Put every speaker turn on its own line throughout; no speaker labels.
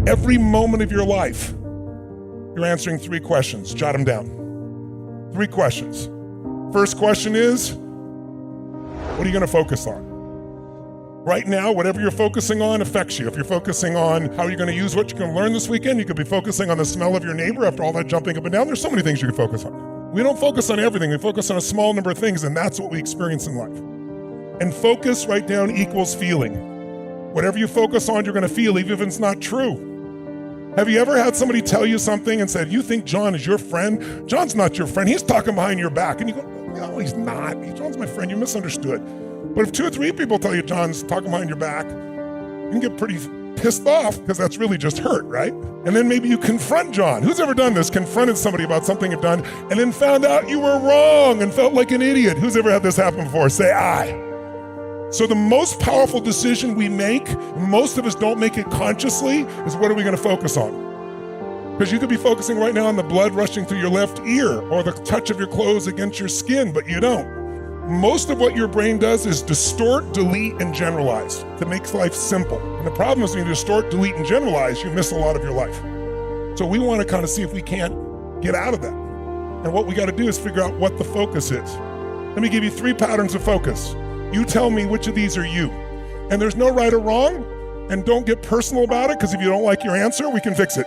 Every moment of your life, you're answering 3 questions. Jot them down. 3 questions. First question is, what are you gonna focus on? Right now, whatever you're focusing on affects you. If you're focusing on how you're gonna use what you're gonna learn this weekend, you could be focusing on the smell of your neighbor after all that jumping up and down. There's so many things you can focus on. We don't focus on everything, we focus on a small number of things, and that's what we experience in life. And focus, write down, equals feeling. Whatever you focus on, you're gonna feel, even if it's not true. Have you ever had somebody tell you something and said, you think John is your friend? John's not your friend, he's talking behind your back. And you go, no, he's not. John's my friend, you misunderstood. But if 2 or 3 people tell you John's talking behind your back, you can get pretty pissed off because that's really just hurt, right? And then maybe you confront John. Who's ever done this? Confronted somebody about something you've done and then found out you were wrong and felt like an idiot. Who's ever had this happen before? Say aye. So the most powerful decision we make, most of us don't make it consciously, is what are we gonna focus on? Because you could be focusing right now on the blood rushing through your left ear or the touch of your clothes against your skin, but you don't. Most of what your brain does is distort, delete, and generalize to make life simple. And the problem is when you distort, delete, and generalize, you miss a lot of your life. So we wanna kind of see if we can't get out of that. And what we gotta do is figure out what the focus is. Let me give you 3 patterns of focus. You tell me which of these are you. And there's no right or wrong, and don't get personal about it, because if you don't like your answer, we can fix it.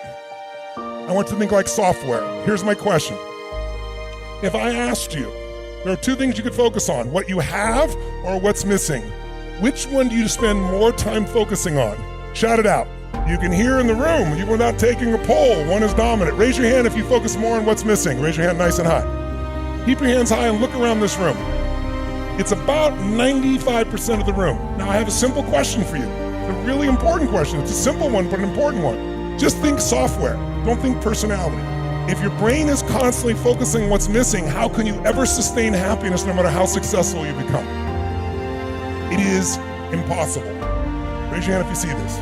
I want you to think like software. Here's my question. If I asked you, there are 2 things you could focus on, what you have or what's missing. Which one do you spend more time focusing on? Shout it out. You can hear in the room, you were not taking a poll, one is dominant. Raise your hand if you focus more on what's missing. Raise your hand nice and high. Keep your hands high and look around this room. It's about 95% of the room. Now I have a simple question for you. It's a really important question. It's a simple one, but an important one. Just think software, don't think personality. If your brain is constantly focusing on what's missing, how can you ever sustain happiness no matter how successful you become? It is impossible. Raise your hand if you see this.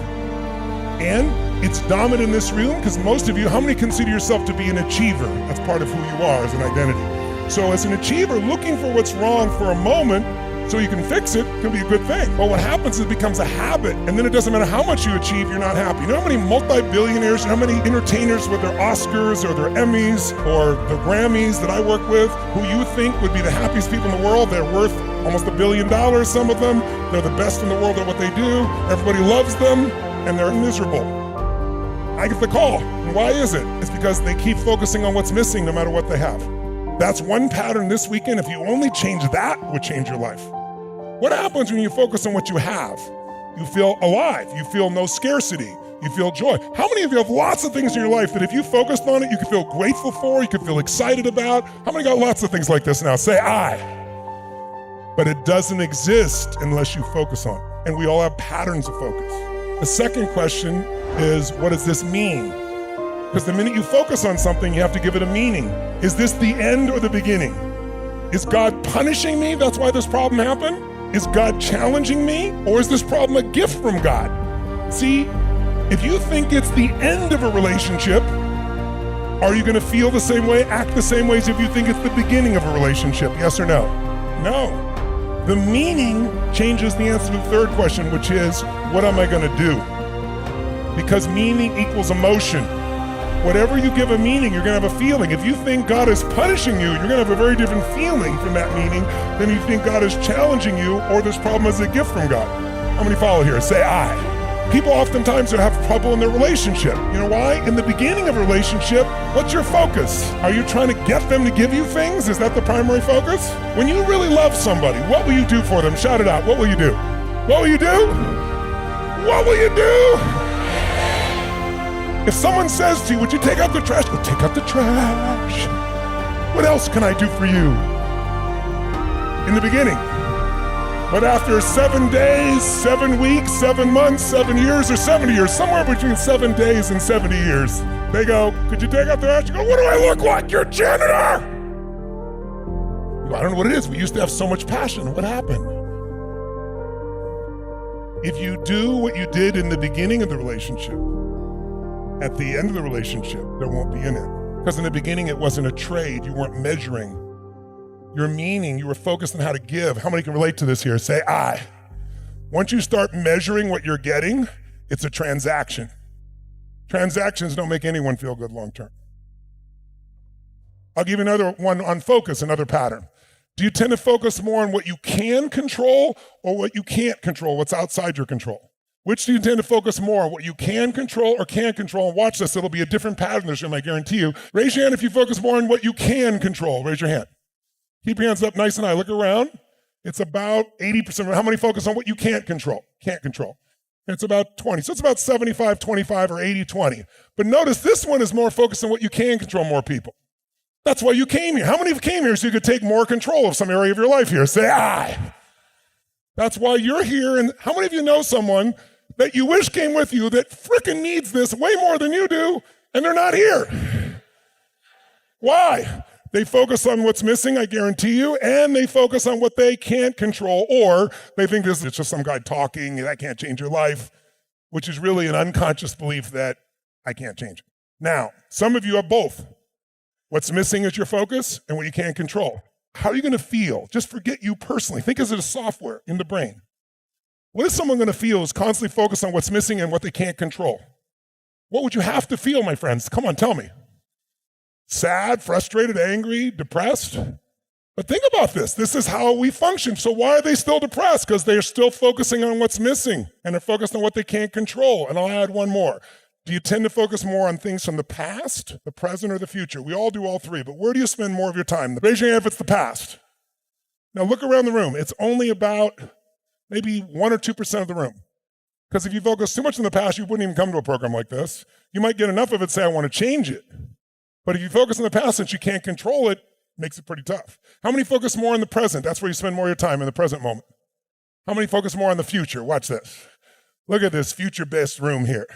And it's dominant in this room because most of you, how many consider yourself to be an achiever? That's part of who you are as an identity. So as an achiever, looking for what's wrong for a moment so you can fix it can be a good thing. But what happens is it becomes a habit, and then it doesn't matter how much you achieve, you're not happy. You know how many multi-billionaires, how many entertainers with their Oscars or their Emmys or the Grammys that I work with, who you think would be the happiest people in the world? They're worth almost $1 billion, some of them. They're the best in the world at what they do. Everybody loves them, and they're miserable. I get the call. And why is it? It's because they keep focusing on what's missing no matter what they have. That's one pattern this weekend. If you only change that, it would change your life. What happens when you focus on what you have? You feel alive. You feel no scarcity. You feel joy. How many of you have lots of things in your life that if you focused on it, you could feel grateful for, you could feel excited about? How many got lots of things like this now? Say I. But it doesn't exist unless you focus on it. And we all have patterns of focus. The second question is, what does this mean? Because the minute you focus on something, you have to give it a meaning. Is this the end or the beginning? Is God punishing me? That's why this problem happened? Is God challenging me? Or is this problem a gift from God? See, if you think it's the end of a relationship, are you gonna feel the same way, act the same way as if you think it's the beginning of a relationship? Yes or no? No. The meaning changes the answer to the third question, which is, what am I gonna do? Because meaning equals emotion. Whatever you give a meaning, you're gonna have a feeling. If you think God is punishing you, you're gonna have a very different feeling from that meaning than you think God is challenging you or this problem is a gift from God. How many follow here? Say I. People oftentimes have trouble in their relationship. You know why? In the beginning of a relationship, what's your focus? Are you trying to get them to give you things? Is that the primary focus? When you really love somebody, what will you do for them? Shout it out. What will you do? What will you do? What will you do? If someone says to you, would you take out the trash? Go take out the trash. What else can I do for you? In the beginning. But after 7 days, 7 weeks, 7 months, 7 years, or 70 years, somewhere between 7 days and 70 years, they go, could you take out the trash? You go, what do I look like? You're a janitor. You go, I don't know what it is. We used to have so much passion. What happened? If you do what you did in the beginning of the relationship, at the end of the relationship, there won't be in it. Because in the beginning, it wasn't a trade. You weren't measuring your meaning. You were focused on how to give. How many can relate to this here? Say I. Once you start measuring what you're getting, it's a transaction. Transactions don't make anyone feel good long term. I'll give you another one on focus, another pattern. Do you tend to focus more on what you can control or what you can't control, what's outside your control? Which do you tend to focus more on, what you can control or can't control? And watch this, it'll be a different pattern this year, I guarantee you. Raise your hand if you focus more on what you can control. Raise your hand. Keep your hands up nice and high. Look around. It's about 80%. How many focus on what you can't control? Can't control. It's about 20. So it's about 75-25 or 80-20. But notice this one is more focused on what you can control, more people. That's why you came here. How many came here so you could take more control of some area of your life here? Say, aye. That's why you're here. And how many of you know someone that you wish came with you that frickin' needs this way more than you do, and they're not here? Why? They focus on what's missing, I guarantee you, and they focus on what they can't control, or they think this is just some guy talking, that can't change your life, which is really an unconscious belief that I can't change it. Now, some of you have both. What's missing is your focus and what you can't control. How are you gonna feel? Just forget you personally. Think of it as software in the brain. What is someone gonna feel who's constantly focused on what's missing and what they can't control? What would you have to feel, my friends? Come on, tell me. Sad, frustrated, angry, depressed? But think about this. This is how we function. So why are they still depressed? Because they're still focusing on what's missing and they're focused on what they can't control. And I'll add one more. Do you tend to focus more on things from the past, the present, or the future? We all do all three, but where do you spend more of your time? Raise your hand if it's the past. Now look around the room. It's only about maybe 1 or 2% of the room. Because if you focus too much on the past, you wouldn't even come to a program like this. You might get enough of it, say, I want to change it. But if you focus on the past, since you can't control it, makes it pretty tough. How many focus more on the present? That's where you spend more of your time, in the present moment. How many focus more on the future? Watch this. Look at this future-based room here.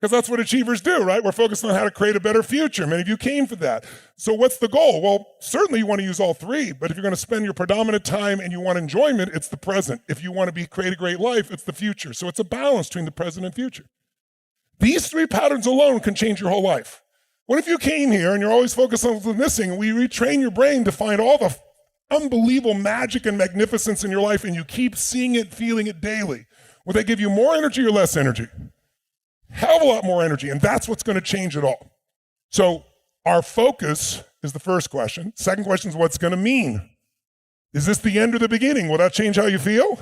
Because that's what achievers do, right? We're focused on how to create a better future. Many of you came for that. So what's the goal? Well, certainly you want to use all three, but if you're going to spend your predominant time and you want enjoyment, it's the present. If you want to create a great life, it's the future. So it's a balance between the present and future. These three patterns alone can change your whole life. What if you came here and you're always focused on what's missing, and we retrain your brain to find all the unbelievable magic and magnificence in your life, and you keep seeing it, feeling it daily? Will they give you more energy or less energy? Hell of a lot more energy, and that's what's going to change it all. So our focus is the first question. Second question is what's going to mean. Is this the end or the beginning? Will that change how you feel?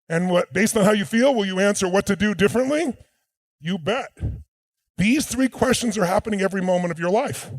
And based on how you feel, will you answer what to do differently? You bet. These three questions are happening every moment of your life.